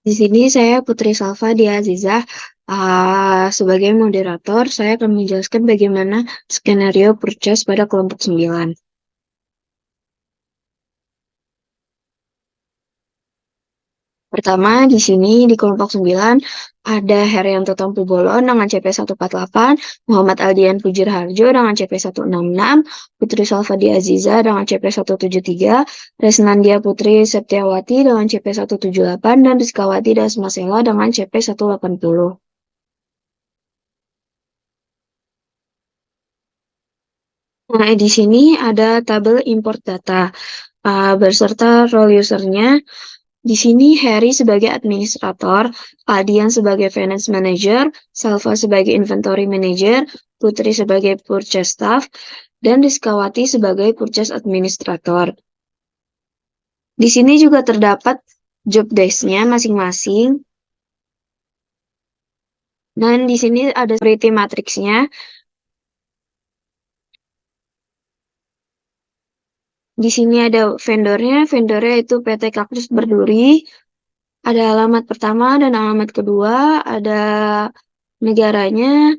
Di sini saya Putri Salva Diazizah. Sebagai moderator, saya akan menjelaskan bagaimana skenario purchase pada kelompok 9. Pertama, di sini di kelompok 9 ada Herianto Tampu Bolon dengan CP 148, Muhammad Aldian Pujirharjo dengan CP 166, Putri Salva Diaziza dengan CP 173, Resnandia Putri Septiawati dengan CP 178, dan Rizkawati Dasmasela dengan CP 180. Nah, di sini ada tabel import data beserta role usernya. Di sini Harry sebagai administrator, Adian sebagai finance manager, Salva sebagai inventory manager, Putri sebagai purchase staff, dan Rizkawati sebagai purchase administrator. Di sini juga terdapat job desk-nya masing-masing. Dan di sini ada priority matrix-nya. Di sini ada vendornya itu PT Kaktus Berduri. Ada alamat pertama dan alamat kedua, ada negaranya,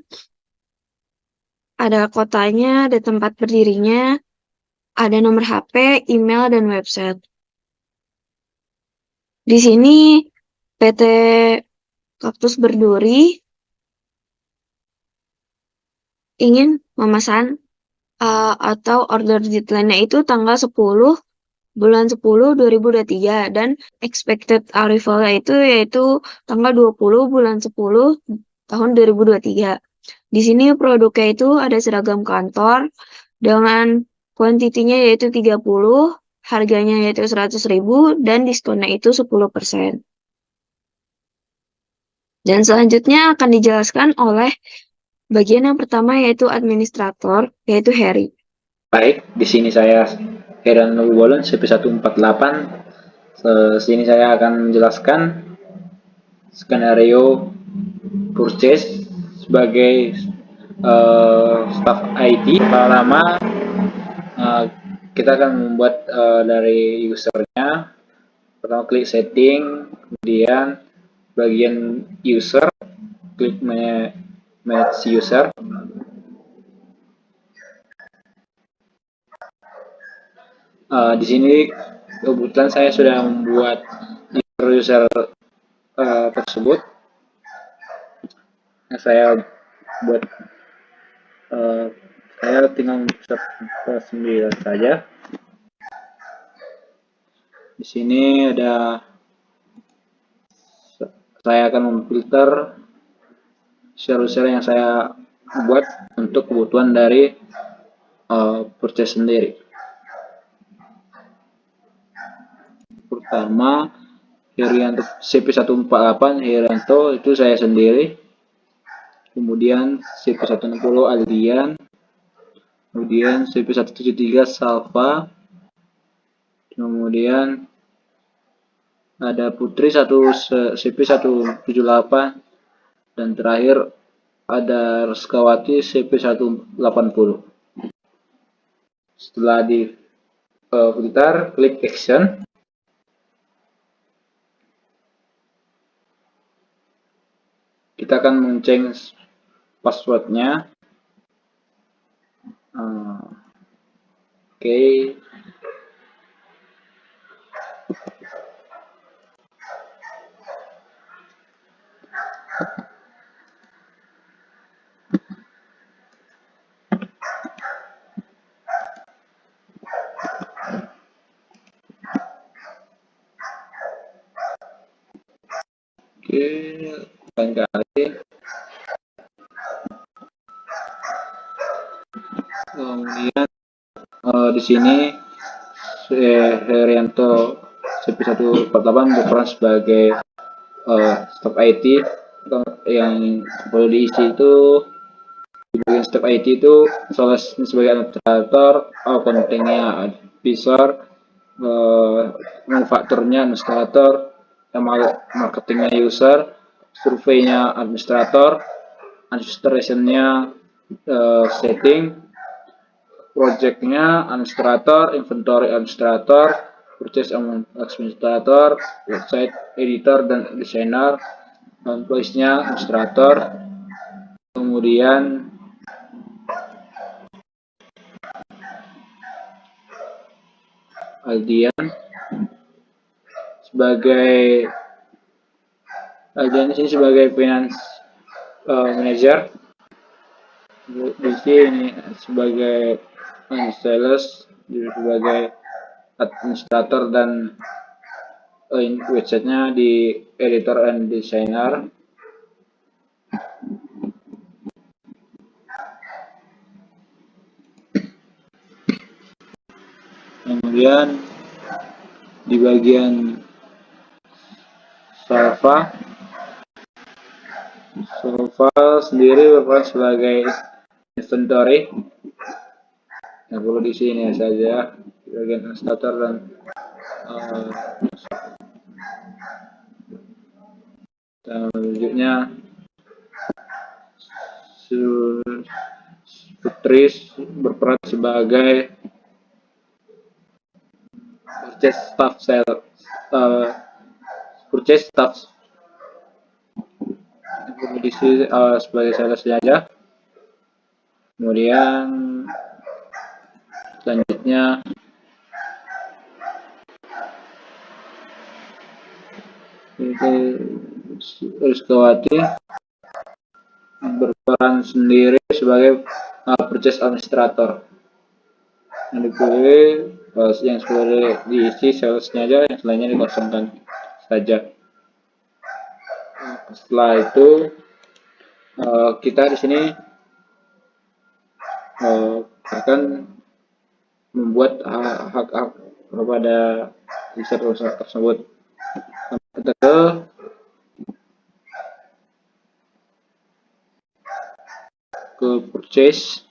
ada kotanya, ada tempat berdirinya, ada nomor HP, email, dan website. Di sini PT Kaktus Berduri ingin memesan atau order deadline-nya itu tanggal 10 bulan 10 2023 dan expected arrival-nya itu yaitu tanggal 20 bulan 10 tahun 2023. Di sini produknya itu ada seragam kantor dengan kuantitinya yaitu 30, harganya yaitu 100.000 dan diskonnya itu 10%. Dan selanjutnya akan dijelaskan oleh bagian yang pertama yaitu administrator, yaitu Harry. Baik, di sini saya Heran Bolon CP148. Sini saya akan menjelaskan skenario purchase sebagai staff IT. Pertama, kita akan membuat dari usernya. Pertama klik setting, kemudian bagian user, klik manage user. Di sini kebetulan saya sudah membuat user tersebut. Saya buat saya tinggal ke 9 saja. Di sini ada saya akan memfilter user yang saya buat untuk kebutuhan dari purchase sendiri. Pertama, Herianto CP148 Herianto itu saya sendiri. Kemudian CP160 Aldian. Kemudian CP173 Salva. Kemudian ada Putri CP178 dan terakhir ada Rizkawati CP180. Setelah di filter, klik action. Kita akan men-change passwordnya. Oke. Oke, lain kali. Kemudian di sini Herianto CP148 berperan sebagai staff IT. Yang perlu diisi itu di bagian staff IT itu sebagai administrator, kontennya advisor, manufakturnya administrator, marketingnya user, surveinya administrator, administrationnya setting, projectnya administrator, inventory administrator, purchase administrator, website editor dan designer, employees-nya administrator, kemudian Aldian di sini sebagai finance manager, di sini sebagai sales, sebagai administrator dan websitenya di editor and designer. Kemudian di bagian Salva sendiri berperan sebagai inventory. Yang perlu di sini saja bagian administrator dan selanjutnya Putris berperan sebagai purchase staff di sini sebagai sales saja. Kemudian selanjutnya Rizkawati berperan sendiri sebagai purchase administrator. Yang dipilih yang sudah diisi salesnya aja, yang selainnya dikosongkan saja. Setelah itu kita di sini akan membuat hak kepada user tersebut. Kita ke purchase.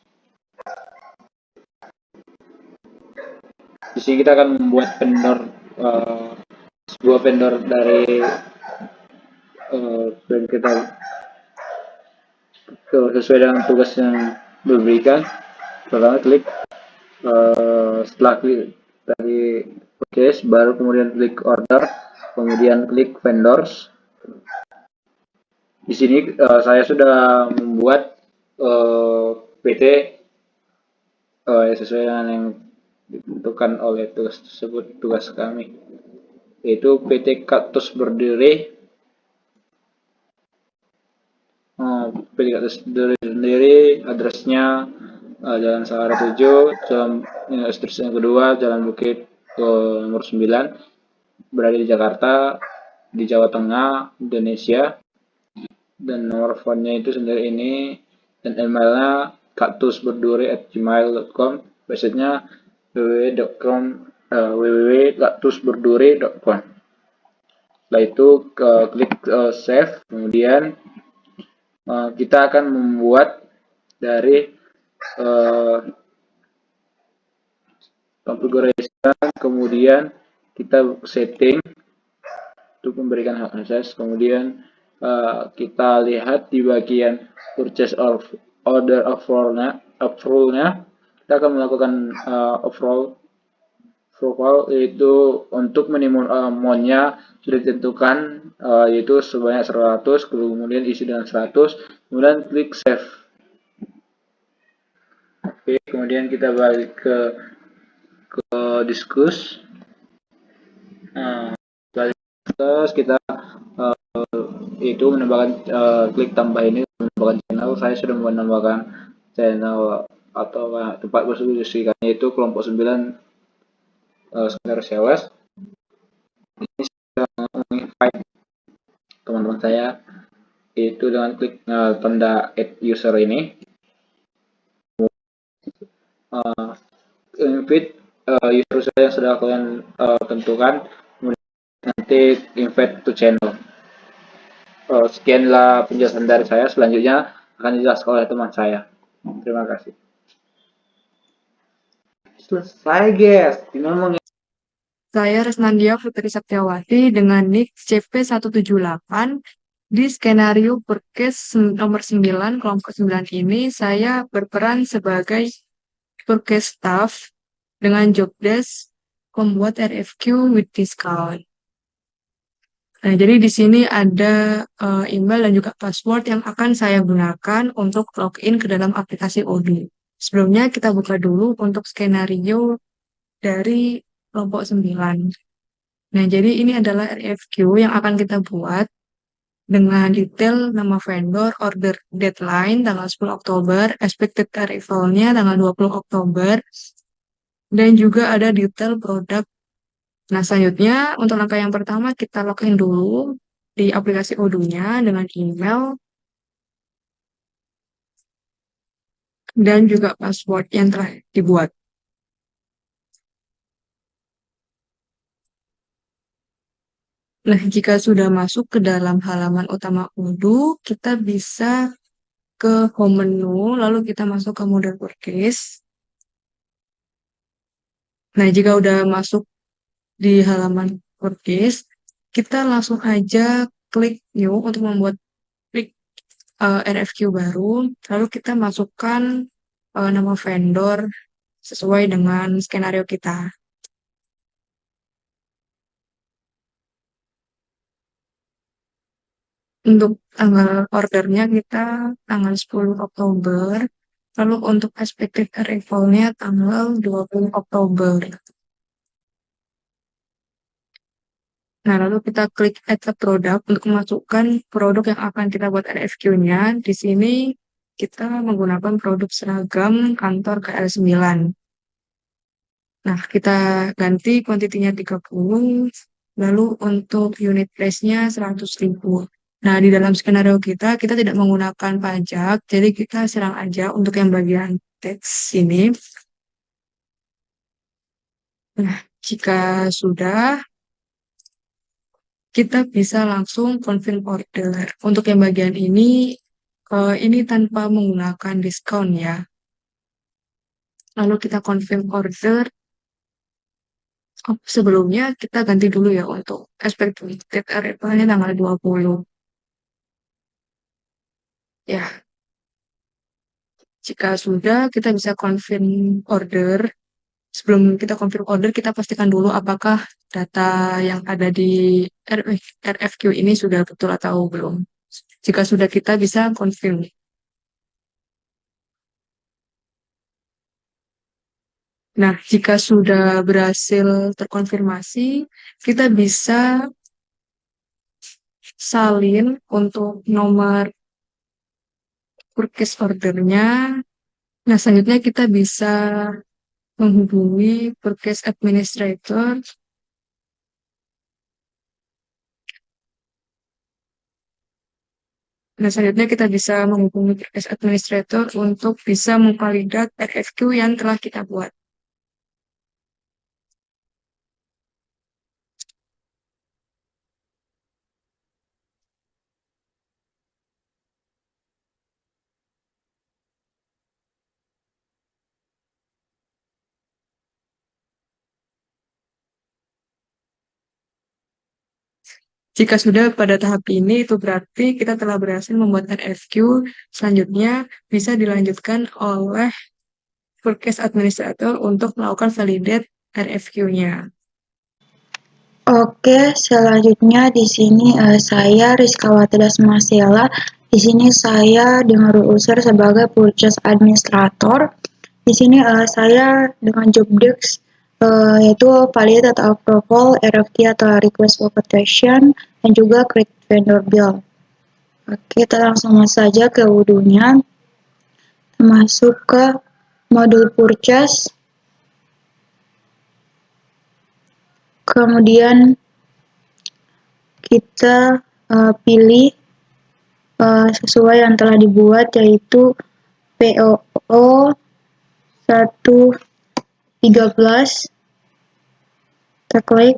Di sini kita akan membuat vendor, sebuah vendor dari brand kita sesuai dengan tugas yang diberikan. Pertama klik, setelah klik dari purchase, baru kemudian klik order, kemudian klik vendors. Di sini saya sudah membuat PT sesuai dengan yang ditentukan oleh tugas tersebut, tugas kami, yaitu PT Kaktus Berdiri. PT Kaktus Berdiri sendiri addressnya Jalan Sahara 7, Jalan yang kedua, Jalan Bukit nomor 9, berada di Jakarta, di Jawa Tengah, Indonesia. Dan nomor phone-nya itu sendiri ini, dan emailnya kaktusberduri@gmail.com, websitenya www.kaktusberduri.com. Setelah itu klik save, kemudian kita akan membuat dari configuration, kemudian kita setting untuk memberikan hak akses, kemudian kita lihat di bagian purchase order approval-nya, kita akan melakukan approval, yaitu untuk minimum amount-nya sudah ditentukan, yaitu sebanyak 100, kemudian isi dengan 100, kemudian klik save. Oke, kemudian kita balik ke diskus. Terus kita itu menambahkan klik tambah ini, menambahkan channel. Saya sudah menambahkan channel atau tempat berdiskusikan, yaitu kelompok 9 sekedar sales. Ini saya invite teman-teman saya itu dengan klik tanda add user ini. Invite user saya yang sudah kalian tentukan, kemudian nanti invite to channel. Sekianlah penjelasan dari saya, selanjutnya akan dijelaskan oleh teman saya. Terima kasih. Selesai guys. Saya Resnandia Putri Septiawati dengan nick CP178. Di skenario purchase nomor 9, kelompok 9 ini, saya berperan sebagai purchase staff dengan job desk membuat RFQ with discount. Nah, jadi di sini ada email dan juga password yang akan saya gunakan untuk login ke dalam aplikasi Odoo. Sebelumnya kita buka dulu untuk skenario dari kelompok 9. Nah, jadi ini adalah RFQ yang akan kita buat dengan detail nama vendor, order deadline tanggal 10 Oktober, expected arrival-nya tanggal 20 Oktober, dan juga ada detail produk. Nah, selanjutnya untuk langkah yang pertama kita login dulu di aplikasi Odoo-nya dengan email dan juga password yang telah dibuat. Nah, jika sudah masuk ke dalam halaman utama Odoo, kita bisa ke home menu, lalu kita masuk ke model purchase. Nah, jika udah masuk di halaman purchase, kita langsung aja klik new untuk membuat klik RFQ baru, lalu kita masukkan nama vendor sesuai dengan skenario kita. Untuk tanggal ordernya kita tanggal 10 Oktober, lalu untuk expected arrival-nya tanggal 20 Oktober. Nah, lalu kita klik add a product untuk memasukkan produk yang akan kita buat RFQ-nya. Di sini kita menggunakan produk seragam kantor KL9. Nah, kita ganti kuantitinya 30, lalu untuk unit price-nya 100.000. Nah, di dalam skenario kita tidak menggunakan pajak, jadi kita serang aja untuk yang bagian teks ini. Nah, jika sudah, kita bisa langsung confirm order. Untuk yang bagian ini tanpa menggunakan diskon ya. Lalu kita confirm order. Sebelumnya kita ganti dulu ya untuk expected arrival-nya tanggal 20. Ya, jika sudah kita bisa confirm order. Sebelum kita confirm order, kita pastikan dulu apakah data yang ada di RFQ ini sudah betul atau belum. Jika sudah, kita bisa confirm. Nah, jika sudah berhasil terkonfirmasi, kita bisa salin untuk nomor purchase ordernya. Nah, selanjutnya kita bisa menghubungi purchase administrator. Nah, selanjutnya kita bisa menghubungi purchase administrator untuk bisa memvalidat RFQ yang telah kita buat. Jika sudah pada tahap ini, itu berarti kita telah berhasil membuat RFQ. Selanjutnya bisa dilanjutkan oleh purchase administrator untuk melakukan validate RFQ-nya. Oke, selanjutnya di sini saya Rizkawati Dasmasela. Di sini saya dengan user sebagai purchase administrator. Di sini saya dengan job desk yaitu validate atau approval, RFQ atau request for quotation, dan juga create vendor bill. Oke, kita langsung saja ke Odoo-nya. Masuk ke modul purchase. Kemudian kita pilih sesuai yang telah dibuat, yaitu POO 113. Kita klik.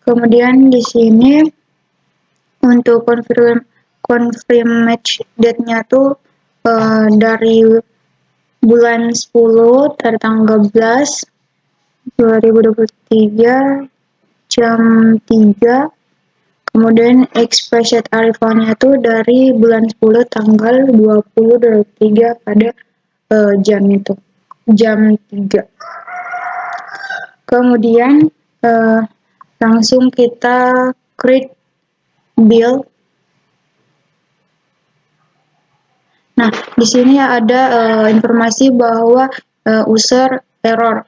Kemudian di sini untuk confirm match date-nya tuh dari bulan 10 dari tanggal 11 2023 jam 3. Kemudian expected arrival-nya tuh dari bulan 10 tanggal 2023 pada jam 3. Kemudian langsung kita create bill. Nah, di sini ada informasi bahwa user error.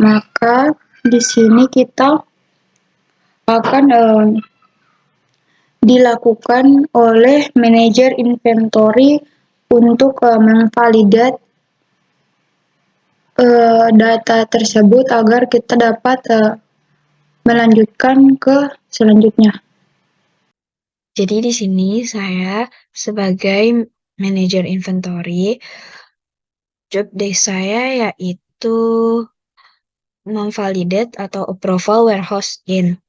Maka di sini kita akan dilakukan oleh manajer inventory untuk memvalidate data tersebut agar kita dapat melanjutkan ke selanjutnya. Jadi di sini saya sebagai manajer inventory, job desk saya yaitu memvalidate atau approval warehouse in.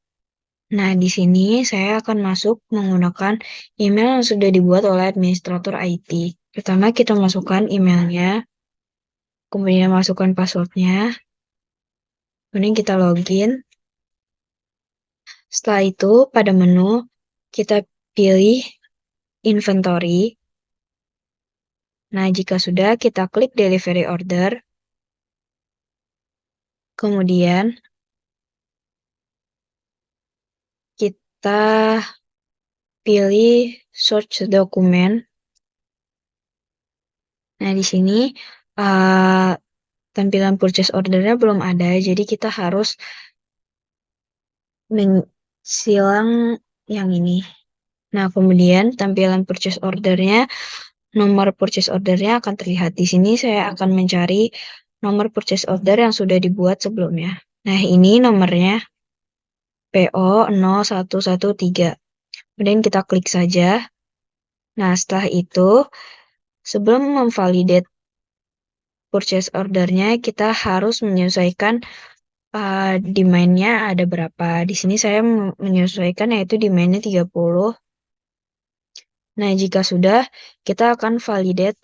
Nah, di sini saya akan masuk menggunakan email yang sudah dibuat oleh administrator IT. Pertama kita masukkan emailnya, kemudian masukkan passwordnya, kemudian kita login. Setelah itu pada menu kita pilih inventory. Nah, jika sudah kita klik delivery order. Kemudian kita pilih search dokumen. Nah, di sini tampilan purchase ordernya belum ada, jadi kita harus silang yang ini. Nah, kemudian tampilan purchase ordernya, nomor purchase ordernya akan terlihat. Di sini saya akan mencari nomor purchase order yang sudah dibuat sebelumnya. Nah, ini nomornya PO 0113. Kemudian kita klik saja. Nah, setelah itu, sebelum memvalidate purchase ordernya, kita harus menyesuaikan demand-nya ada berapa. Di sini saya menyesuaikan yaitu demand-nya 30. Nah, jika sudah, kita akan validate.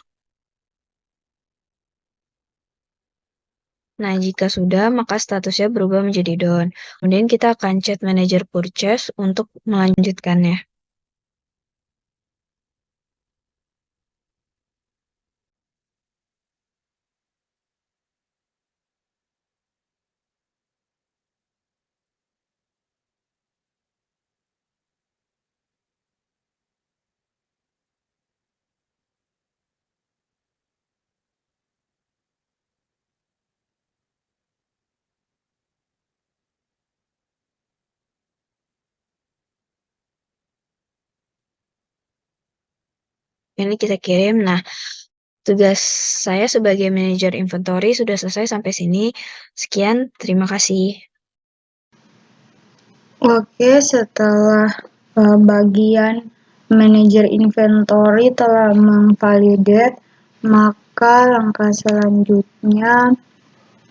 Nah, jika sudah, maka statusnya berubah menjadi done. Kemudian kita akan chat manager purchase untuk melanjutkannya. Ini kita kirim. Nah, tugas saya sebagai manajer inventory sudah selesai sampai sini. Sekian, terima kasih. Oke, setelah bagian manajer inventory telah memvalidate, maka langkah selanjutnya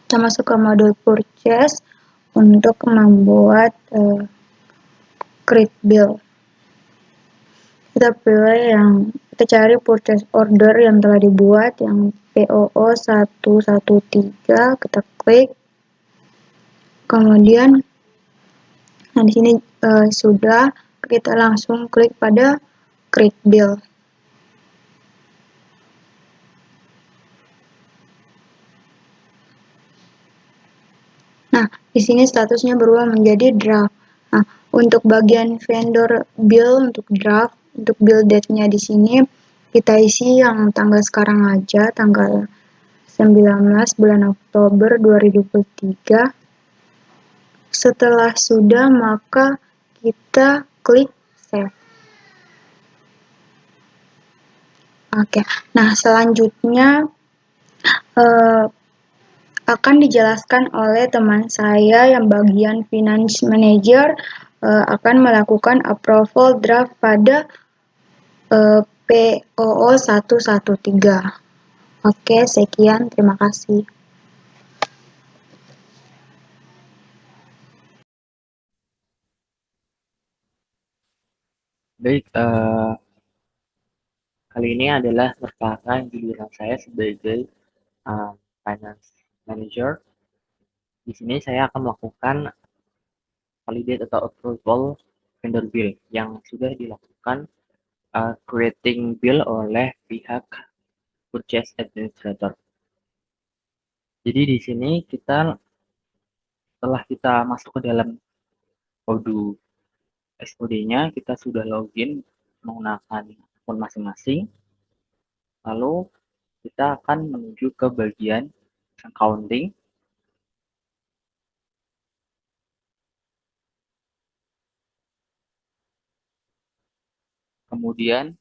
kita masuk ke modul purchase untuk membuat create bill. Kita cari purchase order yang telah dibuat, yang POO 113, kita klik. Kemudian nah di sini sudah, kita langsung klik pada create bill. Nah, di sini statusnya berubah menjadi draft. Nah, untuk bagian vendor bill untuk draft, untuk bill date-nya di sini kita isi yang tanggal sekarang aja, tanggal 19 bulan Oktober 2023. Setelah sudah, maka kita klik save. Oke, nah selanjutnya akan dijelaskan oleh teman saya yang bagian finance manager akan melakukan approval draft pada POO 113. Oke, sekian, terima kasih. Baik, kali ini adalah merupakan giliran saya sebagai finance manager. Di sini saya akan melakukan validate atau approval vendor bill yang sudah dilakukan creating bill oleh pihak purchase administrator. Jadi di sini kita setelah kita masuk ke dalam Odoo SOD-nya, kita sudah login menggunakan akun masing-masing. Lalu kita akan menuju ke bagian accounting. Kemudian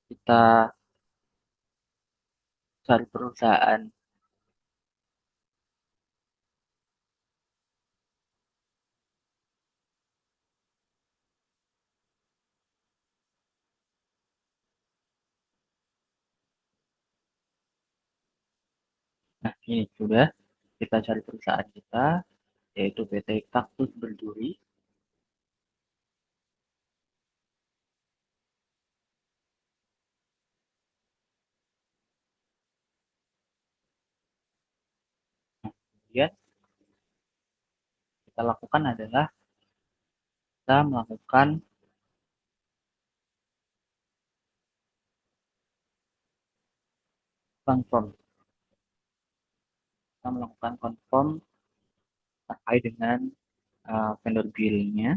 kita cari perusahaan. Nah, ini sudah kita cari perusahaan kita, yaitu PT Kaktus Berduri. Nah, kemudian kita lakukan adalah kita melakukan confirm. Kita melakukan confirm terkait dengan vendor bill-nya.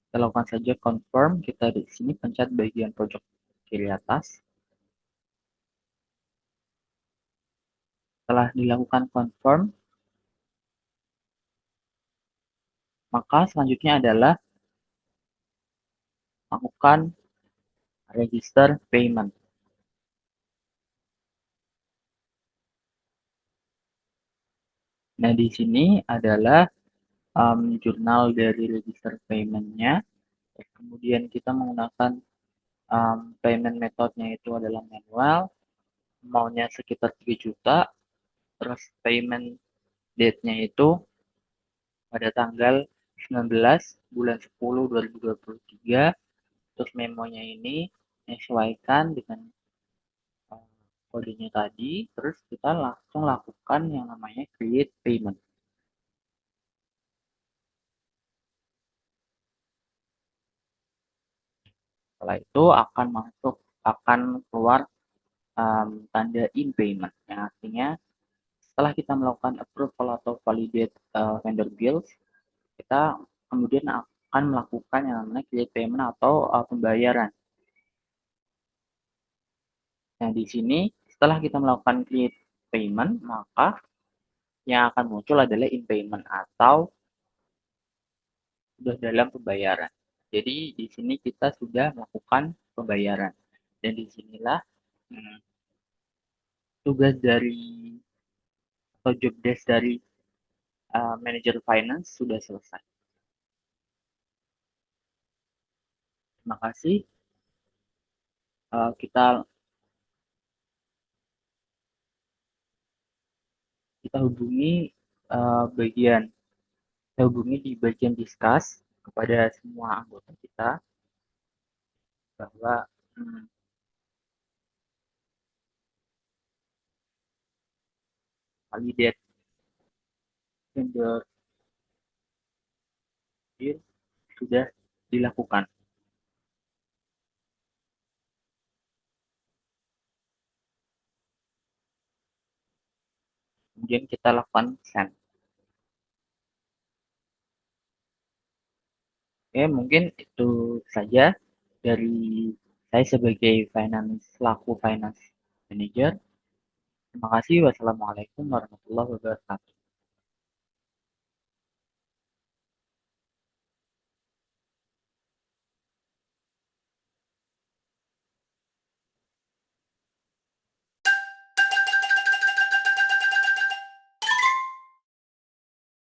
Kita lakukan saja confirm. Kita di sini pencet bagian pojok kiri atas. Setelah dilakukan confirm, maka selanjutnya adalah lakukan register payment. Nah, di sini adalah jurnal dari register payment-nya. Kemudian kita menggunakan payment metode-nya itu adalah manual, maunya sekitar 3 juta, terus payment date-nya itu pada tanggal 19 bulan 10 2023, terus memonya ini menyesuaikan dengan kodenya tadi, terus kita langsung lakukan yang namanya create payment. Setelah itu akan keluar tanda in payment, yang artinya setelah kita melakukan approval atau validate vendor bills, kita kemudian akan melakukan yang namanya create payment atau pembayaran. Nah, di sini setelah kita melakukan create payment, maka yang akan muncul adalah in payment atau sudah dalam pembayaran. Jadi di sini kita sudah melakukan pembayaran. Dan disinilah tugas dari atau job desk dari manajer finance sudah selesai. Terima kasih. Kita hubungi di bagian discuss kepada semua anggota kita bahwa validate vendor bill sudah dilakukan. Kemudian kita lakukan send. Oke, mungkin itu saja dari saya sebagai selaku finance manager. Terima kasih. Wassalamualaikum warahmatullahi wabarakatuh.